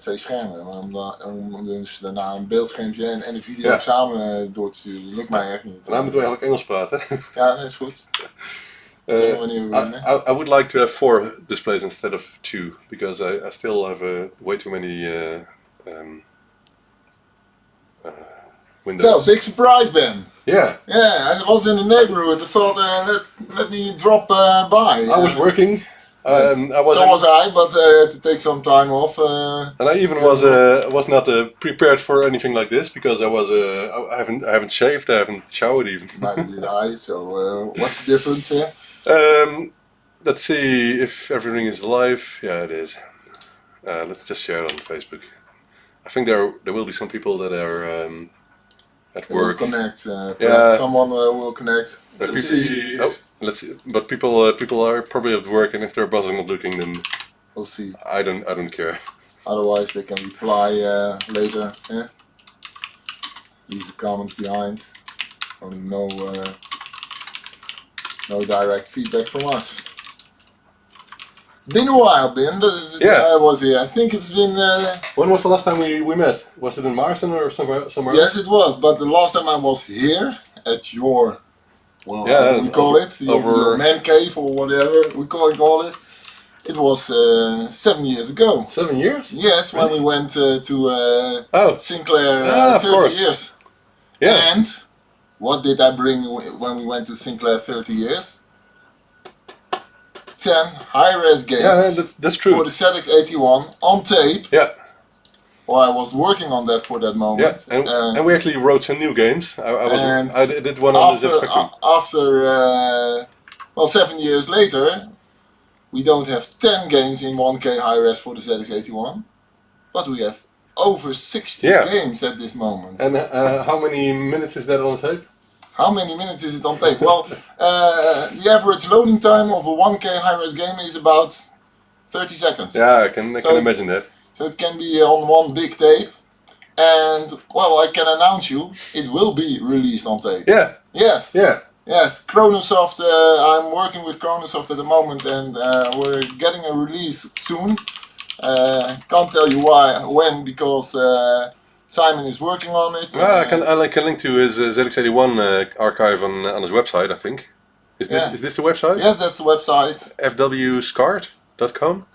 2 schermen. Om dus daarna een beeldschermpje en een video samen door te sturen. Lukt mij echt niet. Nou moeten we eigenlijk Engels praten. Ja, dat is goed. I would like to have 4 displays instead of 2 because I still have way too many windows. So, big surprise, Ben. Yeah. Yeah, I was in the neighborhood. I thought, let me drop by. I was working. Yes. So was I, but I had to take some time off. And I even was not prepared for anything like this because I haven't shaved, I haven't showered even. Neither did I. So what's the difference here? Let's see if everything is live. Yeah, it is. Let's just share it on Facebook. I think there will be some people that are at work. Will connect. Someone will connect. Let's see. Oh, let's see. But people are probably at work, and if their boss is not looking, then we'll see. I don't care. Otherwise, they can reply later. Yeah. Leave the comments behind. Only no direct feedback from us. It's been a while, Ben. I was here. I think it's been... When was the last time we met? Was it in Marsden or somewhere Yes, it was. But the last time I was here at your... Well, we call it your man cave or whatever we call it. It was 7 years ago. 7 years? Yes, when we went to Sinclair 30 course. years. Yeah. And what did I bring when we went to Sinclair 30 years? 10 high-res games. Yeah, that's true. For the ZX81 on tape. Yeah. Well, I was working on that for that moment. Yeah, and we actually wrote some new games. I did one on the ZX81. After 7 years later, we don't have 10 games in 1K high-res for the ZX81, but we have over 60 games at this moment. And how many minutes is that on tape? How many minutes is it on tape? Well, the average loading time of a 1K high-res game is about 30 seconds. Yeah, I can imagine that. So it can be on one big tape, and well, I can announce you, it will be released on tape. Yeah. Yes. Yeah. Yes. Cronosoft. I'm working with Cronosoft at the moment, and we're getting a release soon. Can't tell you when, because Simon is working on it. I can link to his ZX81 archive on his website. I think. Is this the website? Yes, that's the website. fwscart.com.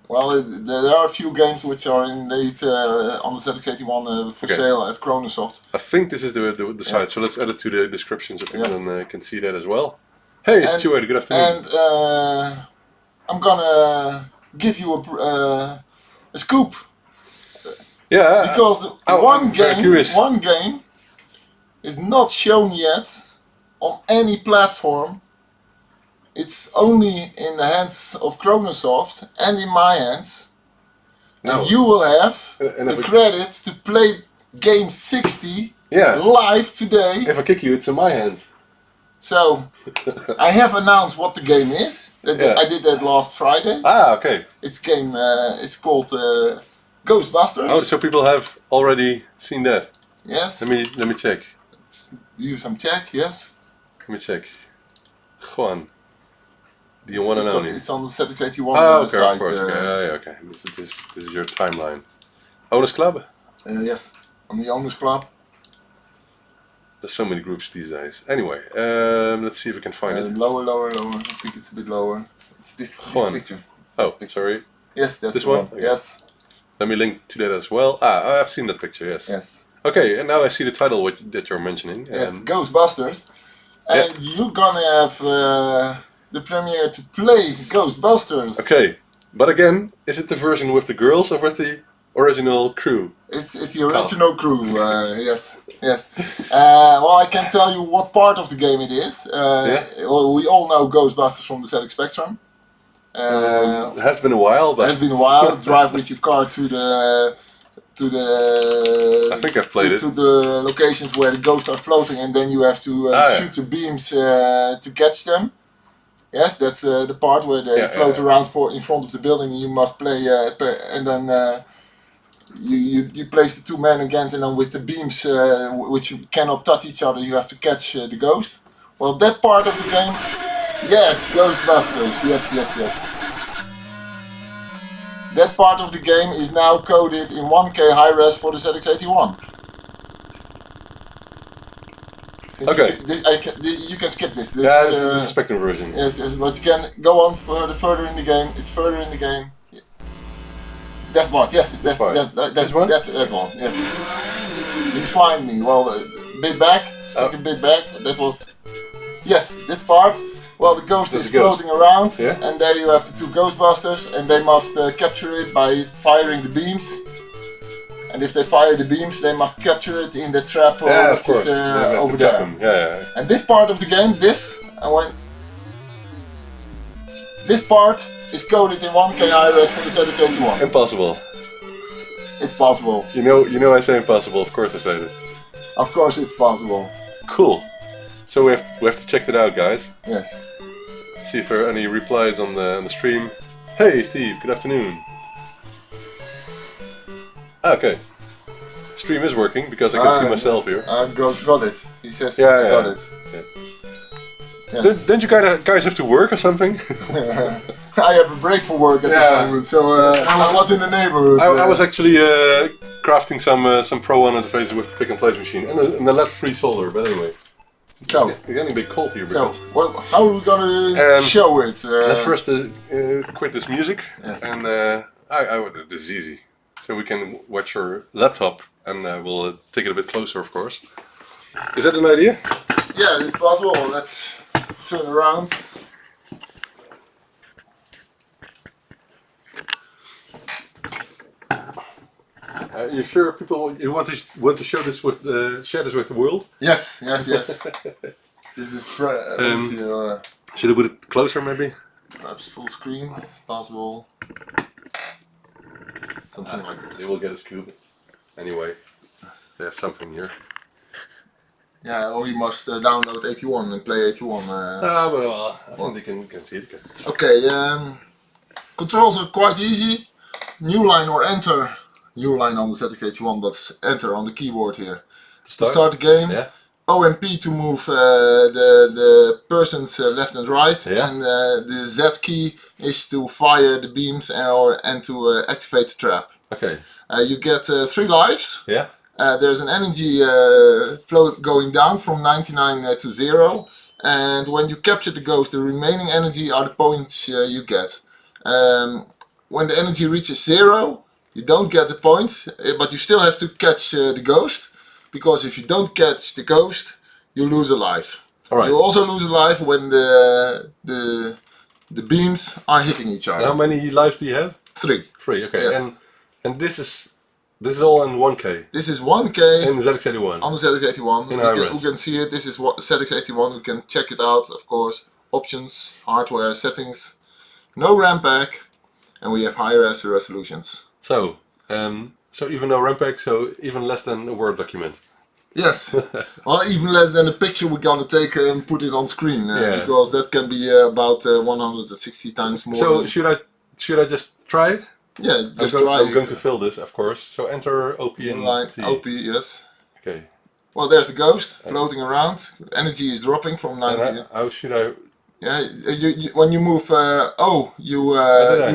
Well, there are a few games which are indeed on the ZX81 for sale at Cronosoft. I think this is the site, so let's add it to the description so people can see that as well. Hey, Stuart, good afternoon. And I'm gonna give you a scoop. Yeah. Because one game is not shown yet on any platform. It's only in the hands of Cronosoft and in my hands. No. And you will have the credits to play game 60 live today. If I kick you, it's in my hands. So, I have announced what the game is. I did that last Friday. Ah, okay. It's called Ghostbusters. Oh, so people have already seen that? Yes. Let me check. Do some check, yes. Let me check. Juan. The one and only. It's on the ZX81 okay, site. Of course. Okay. This is your timeline. Owners Club? Yes, on the Owners Club. There's so many groups these days. Anyway, let's see if we can find it. Lower. I think it's a bit lower. It's this picture. Sorry. Yes, that's this the one. Okay. Yes. Let me link to that as well. I've seen that picture. Yes. Yes. Okay, and now I see the title that you're mentioning. Yes, Ghostbusters, and you're gonna have the premiere to play Ghostbusters. Okay, but again, is it the version with the girls or with the original crew? It's the original crew. Yes. Well, I can tell you what part of the game it is. Well, we all know Ghostbusters from the ZX Spectrum. It has been a while, but Drive with your car to the. I think I've played it. To the locations where the ghosts are floating, and then you have to shoot the beams to catch them. Yes, that's the part where they float around in front of the building, and you must play, and then you place the two men against, and then with the beams, which cannot touch each other, you have to catch the ghost. Well, that part of the game, yes, Ghostbusters, yes. That part of the game is now coded in 1K high res for the ZX81. So okay. You can skip this. This yeah, is, this is the Spectrum version. Yes, but you can go on further in the game. It's further in the game. That part, yes, that's one. That's that one, yes. You slimed me. Well, a bit back, a bit back. That was, yes, this part. Well, the ghost is floating around, and there you have the two Ghostbusters, and they must capture it by firing the beams. And if they fire the beams, they must capture it in the trap which is over there. And this part of the game, this part is coded in 1K high res for the ZX81. Impossible. It's possible. You know I say impossible, of course I say it. Of course it's possible. Cool. So we have to check that out, guys. Yes. Let's see if there are any replies on the stream. Hey Steve, good afternoon. Okay. Stream is working because I can see myself here. Got it. He says got it. Yeah. Yes. Don't you guys have to work or something? I have a break for work at the moment, so I was in the neighborhood. I was actually crafting some Pro 1 interfaces with the pick and place machine and the lead-free solder, but anyway. So, it's getting a bit cold here. So, how are we gonna show it? Let's first quit this music, and this is easy. So we can watch your laptop, and we'll take it a bit closer, of course. Is that an idea? Yeah, it's possible. Let's turn around. You sure you want to show this with share this with the world? Yes. This is should I put it closer, maybe? Perhaps full screen. It's possible. Something like this. They will get a scoop. Anyway, they have something here. Yeah, or you must download 81 and play 81. Well, I think they can see it. Okay, controls are quite easy. New line or enter. New line on the ZX81, but enter on the keyboard here. To start the game. Yeah. O and P to move the person's left and right, and the Z key is to fire the beams and to activate the trap. Okay. You get 3 lives. Yeah. There's an energy flow going down from 99 to 0, and when you capture the ghost, the remaining energy are the points you get. When the energy reaches 0, you don't get the points, but you still have to catch the ghost. Because if you don't catch the ghost, you lose a life. Right. You also lose a life when the beams are hitting each other. And how many lives do you have? 3. 3, okay. Yes. And this is all in 1K. This is 1K in the ZX81. On the ZX81. In we can see it. This is what ZX81. We can check it out, of course. Options, hardware, settings. No RAM pack, and we have high res resolutions. So even no RAM pack, so even less than a Word document. Yes, well, even less than a picture we're gonna take and put it on screen, because that can be about 160 times more. So should I just try it? Yeah, just try it. I'm going to fill this, of course. So enter OP and line C. OP, yes. Okay. Well, there's the ghost floating around. Energy is dropping from 90. How should I? Yeah, when you move O, you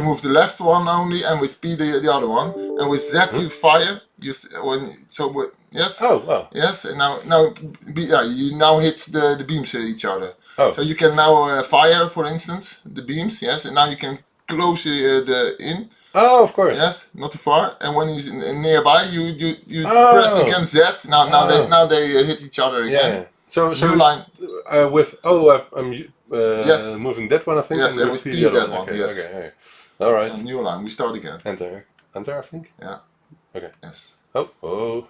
move the left one only, and with P the other one, and with Z you fire. Yes. Oh wow. Yes, and now you now hit the beams each other. Oh. So you can now fire, for instance, the beams. Yes, and now you can close the in. Oh, of course. Yes, not too far. And when he's nearby, you press against Z. Now they hit each other again. Yeah. So new line. With I'm yes. moving that one, I think. Yes, and with P that one. Okay, yes. Okay. All right. And new line. We start again. Enter, I think. Yeah. Okay. Yes. Oh.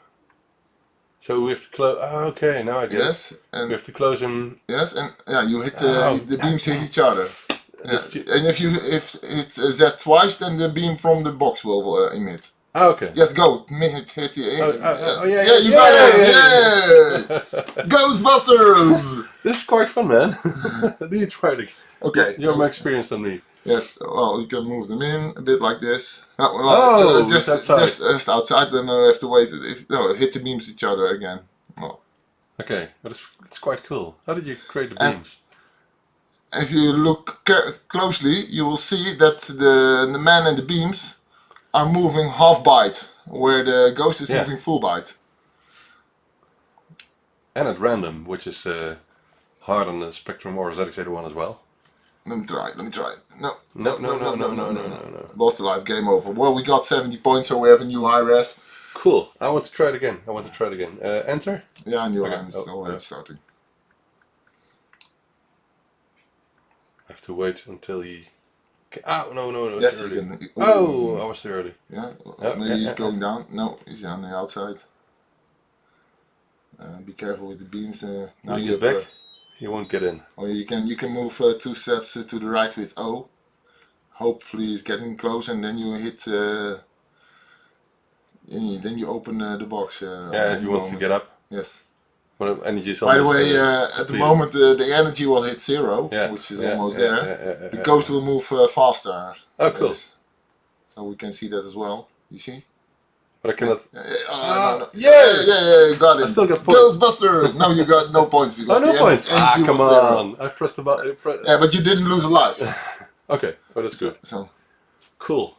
So we have to close. Okay, now I get. Yes, and we have to close him. Yes, and you hit the beams hit each other. And if it's Z twice, then the beam from the box will emit. Oh, okay. Yes, go. Hit the. Yeah, you got it. Yeah. Ghostbusters. This is quite fun, man. Do you try it? Okay. You're more experienced than me. Yes. Well, you can move them in a bit like this. Just outside. Then I have to wait. Hit the beams each other again. Oh. Okay, that's quite cool. How did you create the beams? If you look closely, you will see that the man and the beams are moving half byte, where the ghost is moving full byte. And at random, which is hard on the Spectrum or ZX81 as well. Let me try. No. No. Lost the life, game over. Well, we got 70 points, so we have a new high res. Cool. I want to try it again. Enter? Yeah, I knew okay. I'm already starting. I have to wait until he... Oh, no. Yes, you can. Oh, I was too early. Yeah, maybe he's going down. No, he's on the outside. Be careful with the beams. Now you get back. He won't get in. Or you can move 2 steps to the right with O. Hopefully he's getting close, and then you hit. Then you open the box. Yeah, he wants to get up. Yes. Well, energy is by the way, at the moment the energy will hit 0, which is almost there. The ghost will move faster. Oh, cool. So we can see that as well. You see? But I cannot. No. Yeah, you got it. I still got points. Ghostbusters! No, you got no points because no the points. energy Come was on! 0. I pressed the button. Yeah, but you didn't lose a life. Okay, well that's good. So cool.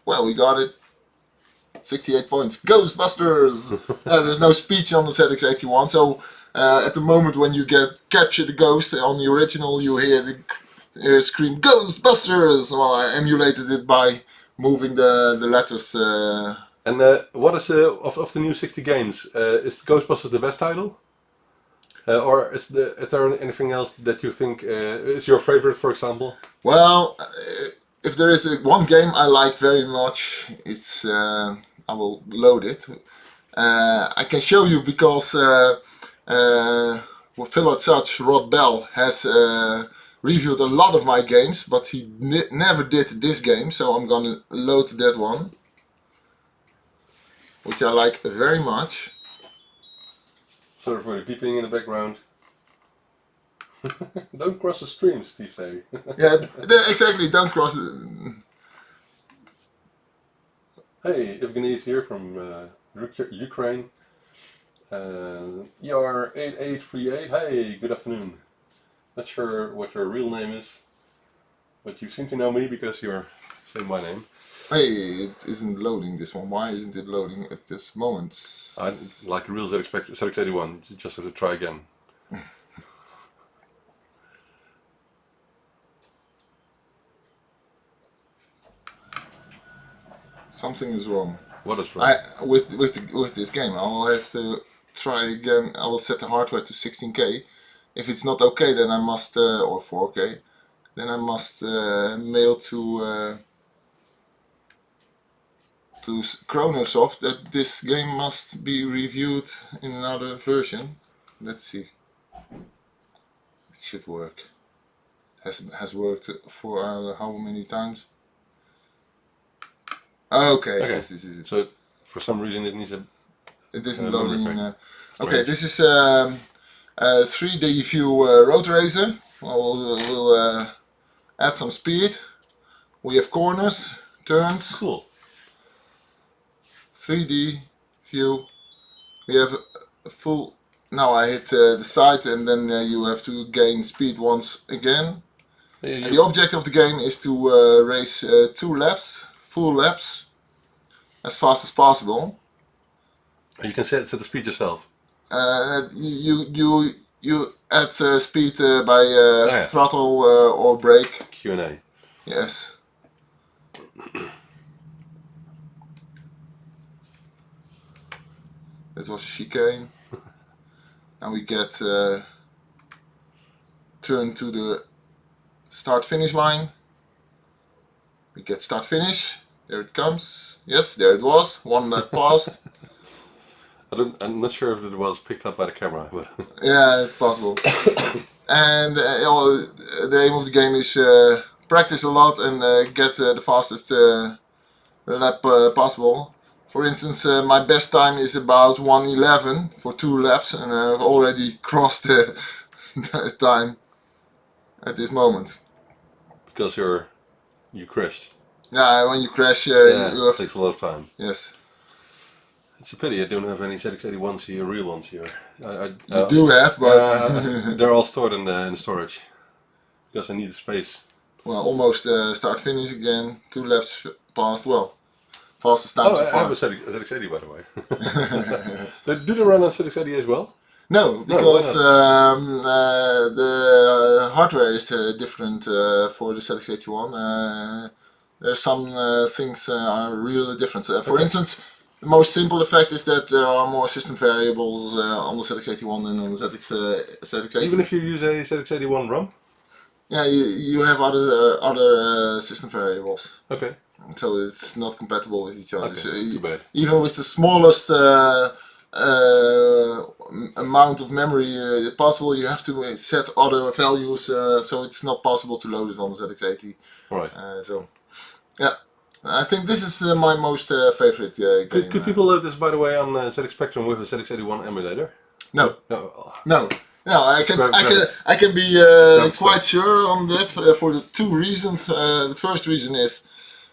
Well, we got it. 68 points. Ghostbusters! There's no speech on the ZX81, so at the moment when you capture the ghost on the original, you hear the scream Ghostbusters! Well, I emulated it by moving the letters. And what is of the new 60 games? Is Ghostbusters the best title? Or is there anything else that you think is your favorite, for example? Well, if there is one game I like very much, it's I will load it. I can show you because Philip Such, Rod Bell, has reviewed a lot of my games, but he never did this game, so I'm gonna load that one, which I like very much. Sorry for the beeping in the background. Don't cross the stream, Steve say. Yeah, exactly, don't cross it. Hey, Evgeny's here from Ukraine. ER8838, hey, good afternoon. Not sure what your real name is, but you seem to know me because you're saying my name. Hey, it isn't loading this one. Why isn't it loading at this moment? Like a real ZX81, you just have to try again. Something is wrong. What is wrong? With this game, I will have to try again. I will set the hardware to 16K. If it's not okay, then I must, or 4K, then I must mail to Cronosoft that this game must be reviewed in another version. Let's see. It should work. Has worked for how many times? Okay. This is it. So for some reason it needs a. It isn't loading in. Okay, this is 3D view road racer. We'll add some speed. We have corners, turns. Cool. 3D view. We have a full. Now I hit the side, and then you have to gain speed once again. And the object of the game is to race 2 laps, full laps, as fast as possible. You can set the speed yourself. You add speed by throttle or brake. Q&A. Yes. That was a chicane. Now we get turn to the start-finish line. We get start-finish. There it comes. Yes, there it was. 1 lap passed. I'm not sure if it was picked up by the camera, but yeah, it's possible. And the aim of the game is practice a lot and get the fastest lap possible. For instance, my best time is about 1:11 for 2 laps, and I've already crossed the time at this moment. Because you crashed. Yeah, when you crash, you have takes a lot of time. Yes. It's a pity I don't have any ZX81s here, real ones here. You do have, but they're all stored in the storage because I need space. Well, almost start finish again. 2 laps passed. Well, fastest time so far. I have a ZX80 by the way. Do they run on ZX80 as well? No, because the hardware is different for the ZX81. There's some things are really different. For instance, the most simple effect is that there are more system variables on the ZX81 than on the ZX80. Even if you use a ZX81 ROM? Yeah, you have other system variables. Okay. So it's not compatible with each other. Okay, So too bad. even with the smallest amount of memory possible, you have to set other values, so it's not possible to load it on the ZX80. Right. So, yeah, I think this is my most favorite game. Could people load this, by the way, on ZX Spectrum with a ZX81 emulator? No. No. No, I can be quite sure on that for the 2 reasons. The first reason is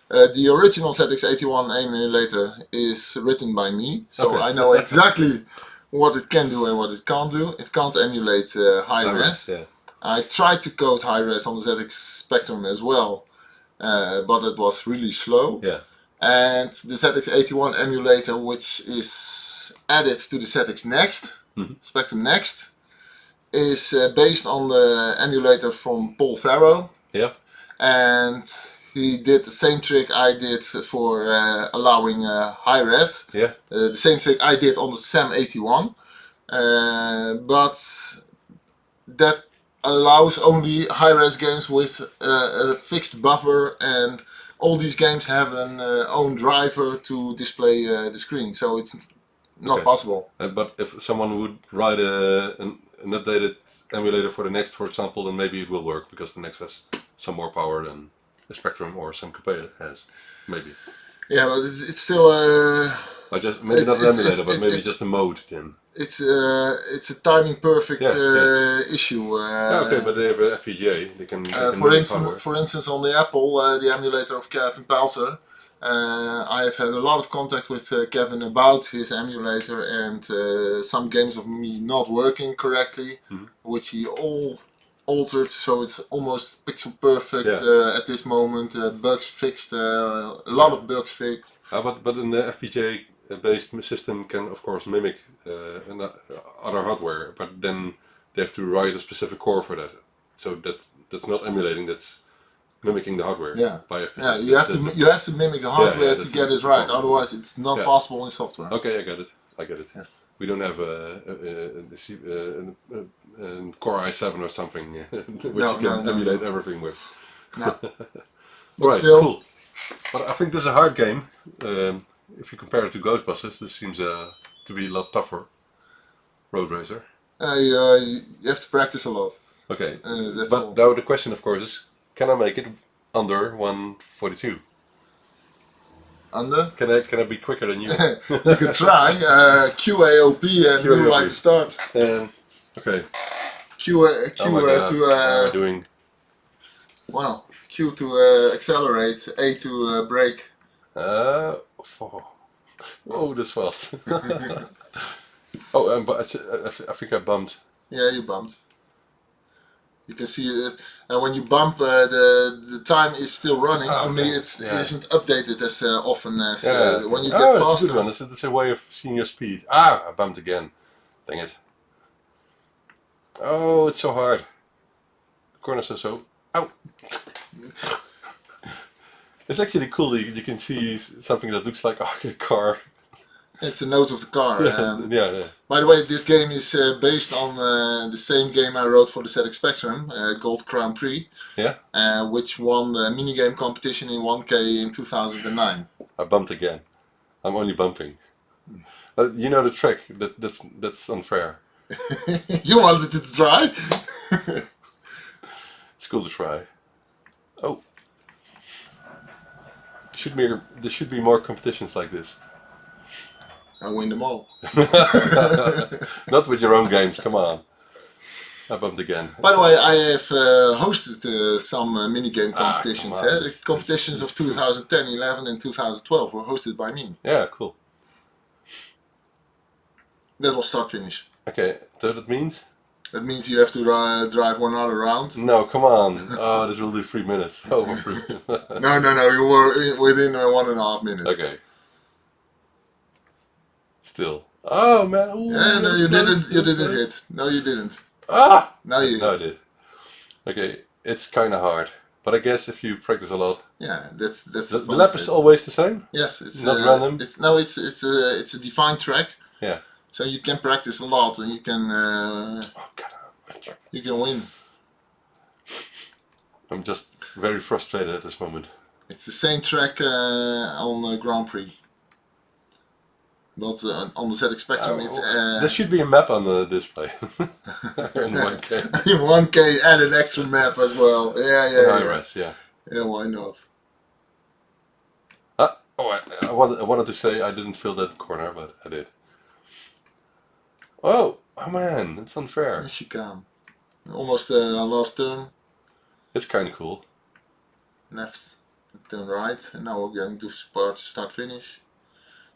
the original ZX81 emulator is written by me, so I know exactly what it can do and what it can't do. It can't emulate high res. Yeah. I tried to code high res on the ZX Spectrum as well, but it was really slow. Yeah. And the ZX81 emulator, which is added to the ZX Next, Spectrum Next, is based on the emulator from Paul Farrow. Yeah. And he did the same trick I did for allowing high res. Yeah. The same trick I did on the SAM81. But that allows only high res games with a fixed buffer, and all these games have an own driver to display the screen. So it's not possible. But if someone would write an updated emulator for the Next, for example, then maybe it will work, because the Next has some more power than the Spectrum or some Coupe has, maybe. Yeah, but it's still maybe not an emulator, but maybe just a mode then. It's a timing perfect issue. Okay, but they have an FPGA. They can for instance, on the Apple, the emulator of Kevin Palser, I have had a lot of contact with Kevin about his emulator, and some games of me not working correctly, which he all altered, so it's almost pixel perfect at this moment. Bugs fixed, a lot of bugs fixed. But in the FPGA based system can of course mimic other hardware, but then they have to write a specific core for that. So that's not emulating, that's mimicking the hardware. Yeah. By FPGA. Yeah, you have to mimic the hardware to get it right. Otherwise, it's not possible in software. Okay, I get it. Yes. We don't have a Core i7 or something which you can emulate everything with. No. Right, still, cool. But I think this is a hard game. If you compare it to Ghostbusters, this seems to be a lot tougher. Road Racer. You have to practice a lot. Okay. That's but all. Now the question, of course, is: can I make it under 142? Under? Can I be quicker than you? You can try. QAOP and do like to start. Okay. Q to doing. Well, Q to accelerate, A to brake. Oh, that's fast. Oh, but I think I bumped. Yeah, you bumped. You can see it, and when you bump, the time is still running. Only it isn't updated as often as when you get faster. It's a good one. It's a way of seeing your speed. I bumped again. Dang it. Oh, it's so hard. The corners are so. Ow. It's actually cool that you can see something that looks like a car. It's the nose of the car. Yeah. By the way, this game is based on the same game I wrote for the ZX Spectrum, Gold Grand Prix, which won the minigame competition in 1K in 2009. I bumped again. I'm only bumping. You know the trick. That's unfair. You wanted it to try? It's cool to try. Oh. There should be more competitions like this. I win them all. Not with your own games, come on. I bumped again. By the way, I have hosted some minigame competitions. The competitions of 2010, 11 and 2012 were hosted by me. Yeah, cool. That was start finish. Okay, so that means? That means you have to drive one other round. No, come on. Oh, this will do 3 minutes. Over 3 minutes. No, you were within 1.5 minutes. Okay. Still. Oh man. Ooh, Yeah, no, you close. didn't hit. No, you didn't. Ah! Now you hit. No, I did. Okay, it's kind of hard. But I guess if you practice a lot. Yeah, that's the lap is always the same? Yes, it's not random. It's a defined track. Yeah. So you can practice a lot and you can you can win. I'm just very frustrated at this moment. It's the same track on Grand Prix. But on the ZX Spectrum, it's... there should be a map on the display. In 1K. In 1K and an extra map as well. Yeah. Yeah, why not? I wanted to say I didn't feel that corner, but I did. Oh man, that's unfair. Yes, you can. Almost last turn. It's kind of cool. Left, turn right, and now we're going to start finish.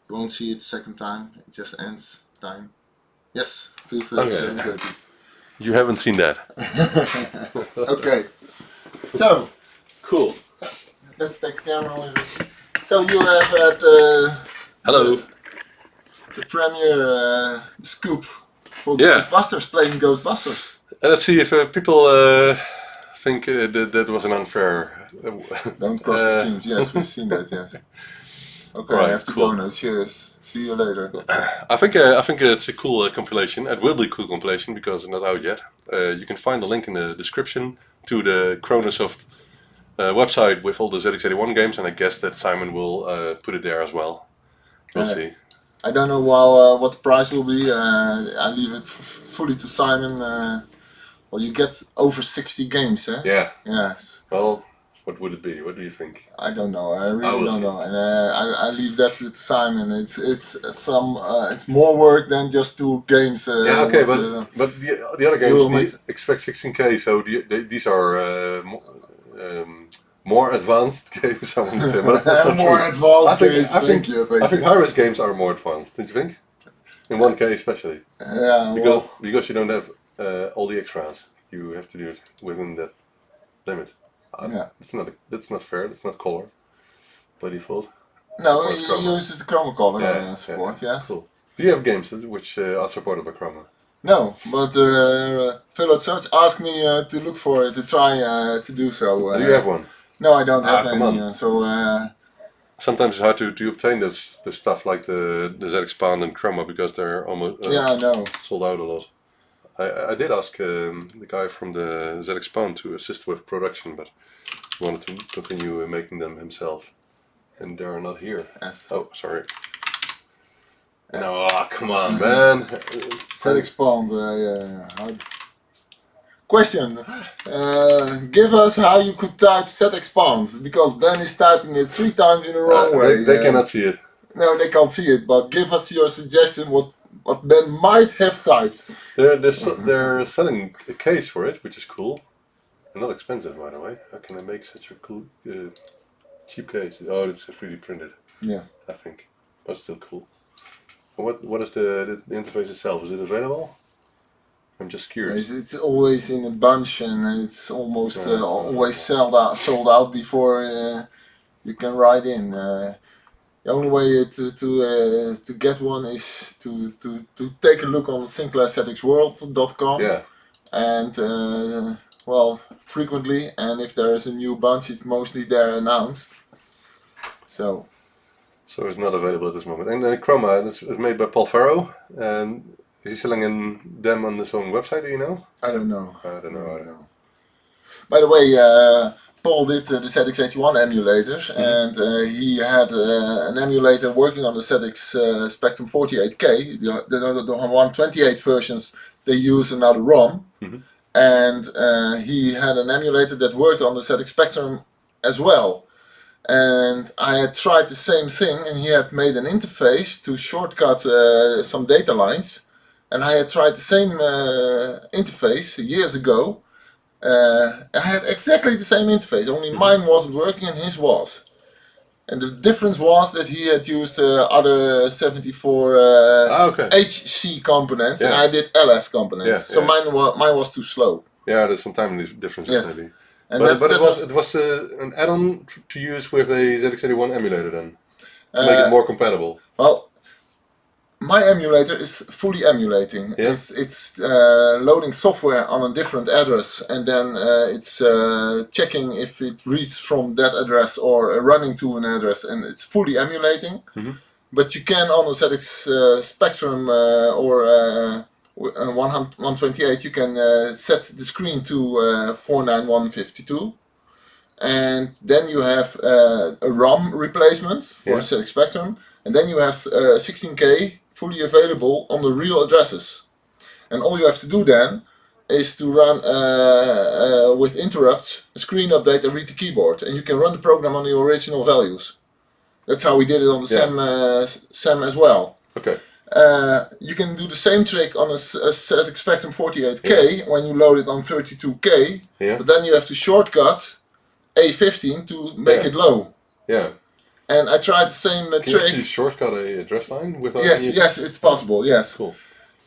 You won't see it the second time, it just ends time. Yes, 2:37:30. Okay. You haven't seen that. Okay, so cool. Let's take the camera with us. So you have had hello. The premiere scoop for Ghostbusters, playing Ghostbusters. Let's see if people think that was an unfair. Don't cross the streams. Yes, we've seen that. Yes. Okay, right, I have to go now. Cheers. See you later. I think it's a cool compilation. It will be a cool compilation because it's not out yet. You can find the link in the description to the Cronosoft website with all the ZX81 games, and I guess that Simon will put it there as well. We'll see. I don't know what the price will be. I leave it fully to Simon. Well, you get over 60 games, eh? Yeah. Yes. Well, what would it be? What do you think? I don't know. I really don't know. And I leave that to Simon. It's more work than just 2 games. Yeah. Okay, but the other games expect 16K, so these are more advanced games. I want to say, but that's not more true. advanced. I think high-res games are more advanced. Don't you think? In 1K especially. Yeah. Because you don't have all the extras. You have to do it within that limit. Yeah. That's not fair. That's not color by default. No, it uses the chroma color support. Yes. Cool. Do you have games which are supported by chroma? No, but Phil at Search asked me to look for it, to try to do so. Do you have one? No, I don't have any. Sometimes it's hard to obtain the stuff like the ZX and chroma because they're almost I know. sold out a lot. I did ask the guy from the ZX to assist with production, but he wanted to continue making them himself, and they're not here. Yes. Oh, sorry. Yes. No, come on, man. ZX Question. Give us how you could type ZX because Ben is typing it 3 times in the wrong way. They cannot see it. No, they can't see it, but give us your suggestion what Ben might have typed. They're selling a case for it, which is cool. And not expensive, by the way. How can I make such a cool, cheap case? Oh, it's 3D printed. Yeah. I think. But still cool. What is the interface itself? Is it available? I'm just curious. It's always in a bunch and it's almost always sold out before you can write in. The only way to get one is to take a look on sinclairzxworld.com. Yeah. And frequently, and if there is a new bunch, it's mostly there announced. So it's not available at this moment. And Chroma, it's made by Paul Farrow. Is he selling them on his own website? Do you know? I don't know. I don't know. By the way, Paul did the ZX81 emulators, and he had an emulator working on the ZX Spectrum 48K. The 128 versions, they use another ROM, and he had an emulator that worked on the ZX Spectrum as well. And I had tried the same thing, and he had made an interface to shortcut some data lines. And I had tried the same interface years ago. I had exactly the same interface, only mine wasn't working and his was. And the difference was that he had used other 74 HC components, and I did LS components. So mine was too slow. Yeah, there's some time differences maybe. And but it was an add-on to use with a ZX81 emulator then, to make it more compatible. Well, my emulator is fully emulating. Yeah. It's loading software on a different address, and then it's checking if it reads from that address or running to an address, and it's fully emulating. Mm-hmm. But you can on the ZX Spectrum or 128, you can set the screen to 49152. And then you have a ROM replacement for the ZX Spectrum, and then you have 16K fully available on the real addresses. And all you have to do then is to run with interrupts a screen update and read the keyboard, and you can run the program on the original values. That's how we did it on the SAM as well. Okay. You can do the same trick on a ZX Spectrum 48K when you load it on 32K, but then you have to shortcut A15 to make it low. Yeah. And I tried the same trick. Can you actually shortcut a address line without? Yes, it's possible. Yes. Cool.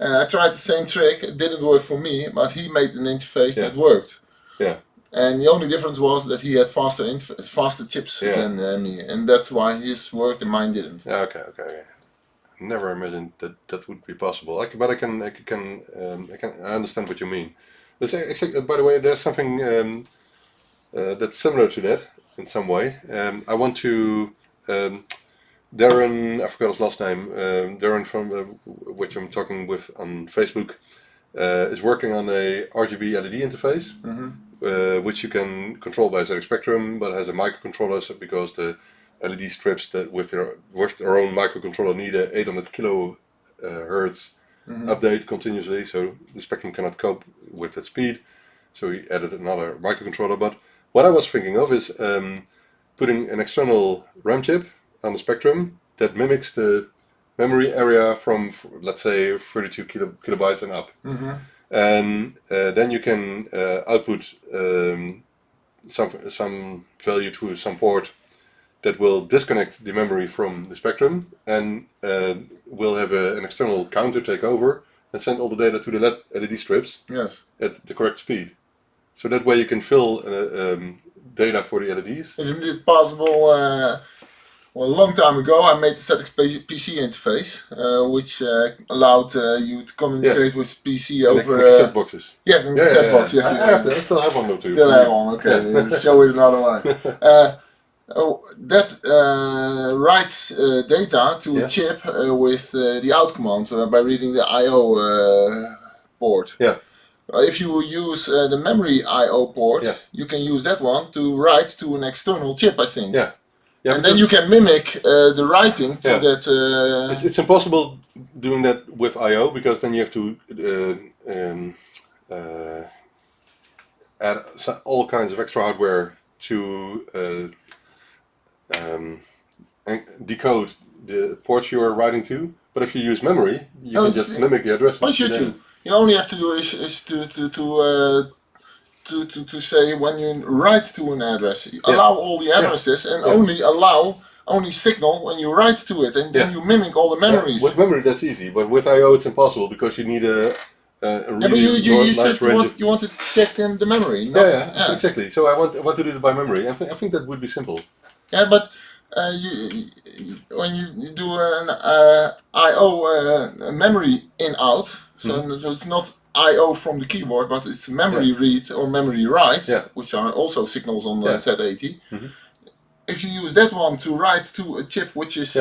I tried the same trick. It didn't work for me, but he made an interface that worked. Yeah. And the only difference was that he had faster chips than me, and that's why his worked and mine didn't. Yeah. Okay. Never imagined that would be possible. I understand what you mean. By the way, there's something that's similar to that in some way. I want to. Darren, I forgot his last name. Darren from which I'm talking with on Facebook is working on a RGB LED interface, which you can control by ZX Spectrum, but has a microcontroller because the LED strips that with their own microcontroller need a 800 kilohertz update continuously, so the Spectrum cannot cope with that speed. So he added another microcontroller. But what I was thinking of is putting an external RAM chip on the Spectrum that mimics the memory area from, let's say, 32 kilobytes and up. And then you can output some value to some port that will disconnect the memory from the Spectrum, and will have an external counter take over and send all the data to the LED strips at the correct speed. So that way you can fill data for the LEDs. Isn't it possible? Well, a long time ago I made the ZX PC interface, which allowed you to communicate with PC over cassette boxes. Yes, in cassette box. Yes, I still have one or two. Still have one. Okay, show it another one. That writes data to a chip with the out command by reading the I/O port. Yeah. If you use the memory I/O port, you can use that one to write to an external chip, I think. Yeah, and then you can mimic the writing to that. It's impossible doing that with I/O because then you have to add all kinds of extra hardware to decode the ports you are writing to. But if you use memory, you can just mimic the address. Why should you? You only have to do is to say when you write to an address, allow all the addresses and only signal when you write to it, and then you mimic all the memories. With memory that's easy, but with I/O it's impossible because you need a really you said you wanted to check the memory. Exactly. So I want to do it by memory. I think that would be simple. Yeah, but when you do an I/O memory in/out, so it's not I/O from the keyboard, but it's memory read or memory write, which are also signals on the Z80. If you use that one to write to a chip, which is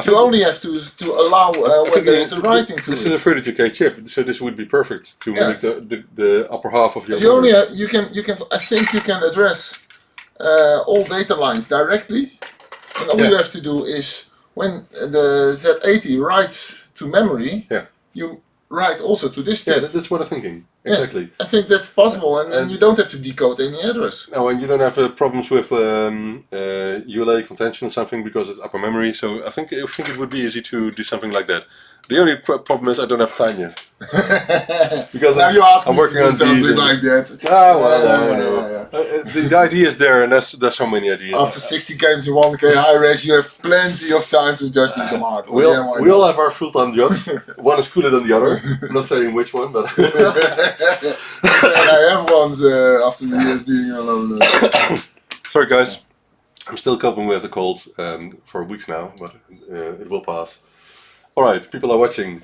you only have to allow when there is a writing to it. This is a 32K chip, so this would be perfect to mimic the upper half of your. You can. I think you can address all data lines directly, and all you have to do is when the Z80 writes to memory, you write also to this chip. Yeah, that's what I'm thinking. Exactly. Yes, I think that's possible, and you don't have to decode any address. No, and you don't have problems with ULA contention or something because it's upper memory. So I think it would be easy to do something like that. The only problem is I don't have time yet. Because now you ask I'm me working to do on something like that. Ah, well, no. The idea is there, and there's so many ideas. After 60 games in 1K high res, you have plenty of time to just do some hardware. We all have our full-time jobs. One is cooler than the other. I'm not saying which one, but I have ones after years being alone. Sorry, guys. I'm still coping with the cold for weeks now, but it will pass. All right, people are watching.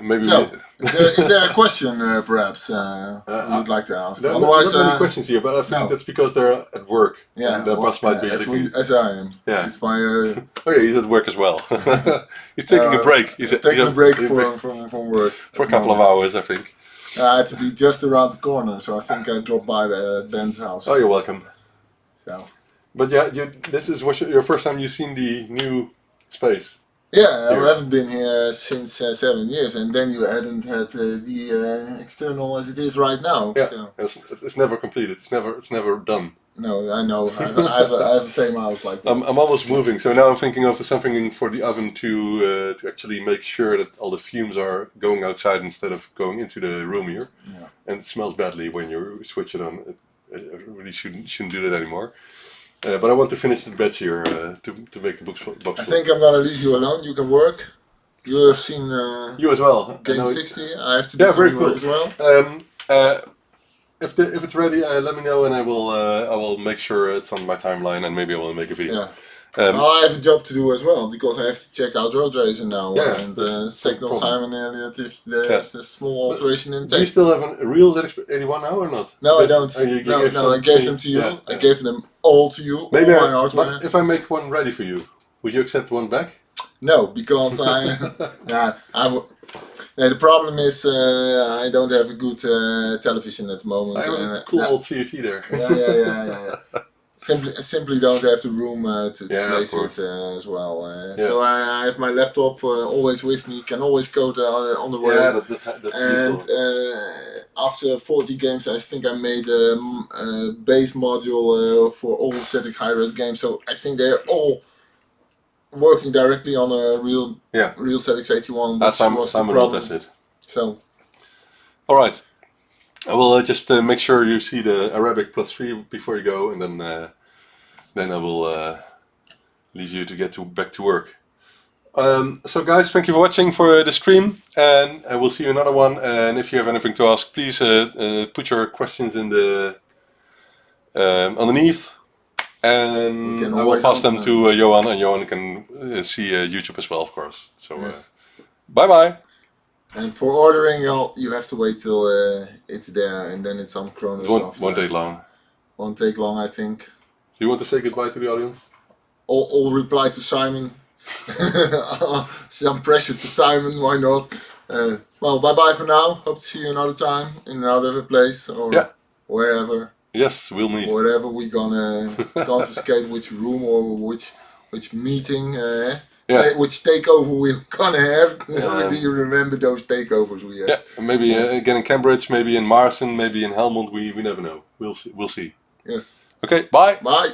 Maybe. So, is there a question, perhaps, you'd like to ask? Otherwise, not many questions here, but I think that's because they're at work. Yeah, and their boss might be as I am. Yeah. It's my. Oh yeah, he's at work as well. He's taking a break. He's taking a break from work for a couple of hours, I think. I had to be just around the corner, so I think I dropped by Ben's house. Oh, you're welcome. So. But yeah, this is your first time you've seen the new space. Yeah, I haven't been here since 7 years, and then you hadn't had the external as it is right now. Yeah, so. it's never completed. It's never done. No, I know. I have the same house like that. I'm almost moving, so now I'm thinking of something for the oven to actually make sure that all the fumes are going outside instead of going into the room here. Yeah. And it smells badly when you switch it on. I really shouldn't do that anymore. But I want to finish the batch here to make the box. I think I'm gonna leave you alone. You can work. You have seen you as well. Game 60. I have to do some work as well. If it's ready, let me know, and I will make sure it's on my timeline, and maybe I will make a video. Yeah. I have a job to do as well because I have to check out Road Racer now and signal Simon Elliott if there's a small alteration in Do you still have a real ZX81 now or not? No, I don't. No, I gave them to you. Yeah, I gave them all to you. Maybe all my hardware. But if I make one ready for you, would you accept one back? No, because the problem is I don't have a good television at the moment. I have a cool old CRT there. Yeah. Simply don't have the room to place it as well. So I have my laptop always with me, can always code on the way. Yeah, that's and after 40 games, I think I made a base module for all ZX high-res games. So I think they're all working directly on a real ZX81. Simon will test it. So. All right. I will just make sure you see the Arabic +3 before you go, and then I will leave you to get back to work. So guys, thank you for watching for the stream, and I will see you another one. And if you have anything to ask, please put your questions in the underneath, and I will pass them to Johan, and Johan can see YouTube as well, of course. So bye bye. And for ordering, you have to wait till it's there, and then it's on Cronosoft. Won't take long. Won't take long, I think. Do you want to say goodbye to the audience? All reply to Simon. Some pressure to Simon, why not? Well, bye bye for now. Hope to see you another time in another place or wherever. Yes, we'll meet. Whatever we gonna confiscate, which room or which meeting. Which takeover we're gonna have. Do you remember those takeovers we had? Yeah, maybe again in Cambridge, maybe in Marston, maybe in Helmond. We never know. We'll see. Yes. Okay. Bye. Bye.